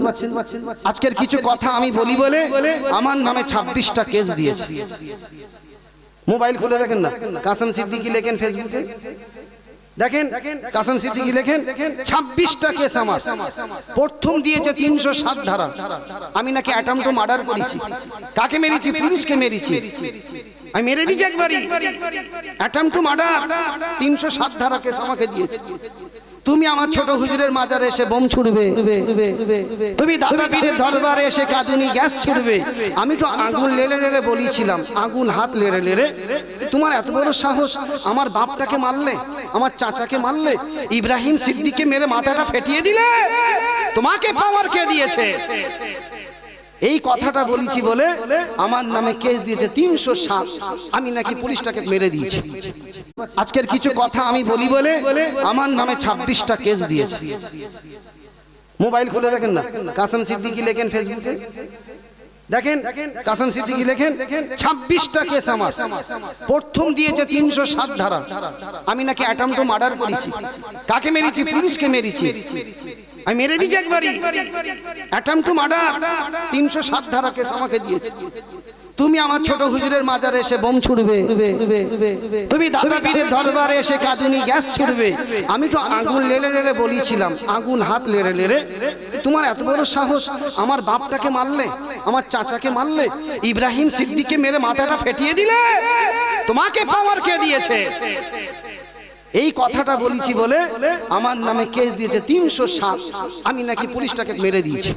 পাচ্ছেন? আজকের কিছু কথা আমি বলি বলে আমার নামে 26টা কেস দিয়েছে। মোবাইল খুলে দেখেন না, কাসেম সিদ্দিকী লেখেন ফেসবুকে, দেখেন কাসেম সিদ্দিকী লেখেন 26টা কেস আমার। প্রথম দিয়েছে 307 ধারা, আমি নাকি অ্যাটেম্প টু মার্ডার করেছি। কাকে মেরেছি? পুলিশকে মেরেছি। আমি মেরে দিয়েছি একবারই। অ্যাটেম্প টু মার্ডার 307 ধারা কেস আমাকে দিয়েছে। তুমি আমার ছোট হুজুরের মাজারে এসে বোম ছুড়বে, তুমি দাদা পীরের দরবারে এসে কাঁদুনি গ্যাস ছুড়বে। আমি তো আগুন লেড়ে লেড়ে বলেছিলাম, আগুন হাত লেড়ে লেড়ে। তোমার এত বড় সাহস, আমার বাপটাকে মারলে, আমার চাচাকে মারলে, ইব্রাহিম সিদ্দিককে মেরে মাথাটা ফেটিয়ে দিলে। তোমাকে পাওয়ার কে দিয়েছে? এই কথাটা বলেছি বলে আমার নামে কেস দিয়েছে 307। আমি নাকি পুলিশটাকে মেরে দিয়েছি। আজকের কিছু কথা আমি বলি বলে আমার নামে 26টা কেস দিয়েছে। মোবাইল খুলে দেখেন না, কাসেম সিদ্দিকী লেখেন ফেসবুকে, দেখেন কাসেম সিদ্দিকী লেখেন 26টা কেস আমার। প্রথম দিয়েছে 307 ধারা, আমি নাকি অ্যাটেম্প টু মার্ডার করেছি। কাকে মেরেছি? পুলিশকে মেরেছি। আমি মেরে দিয়েছি একবারই। অ্যাটেম্প টু মার্ডার 307 ধারা কেস আমাকে দিয়েছে। তুমি আমার ছোট হুজুরের মাজারে এসে বোম ছুড়বে, তুমি দাদা পীরের দরবারে এসে কাঁদুনি গ্যাস ছুড়বে। আমি তো আগুন লেড়ে লেড়ে বলেছিলাম, আগুন হাত লেড়ে লেড়ে। তোমার এত বড় সাহস, আমার বাপটাকে মারলে, আমার চাচাকে মারলে, ইব্রাহিম সিদ্দিককে মেরে মাথাটা ফেটিয়ে দিলে। তোমাকে পাওয়ার কে দিয়েছে? এই কথাটা বলেছি বলে আমার নামে কেস দিয়েছে 307। আমি নাকি পুলিশটাকে মেরে দিয়েছি।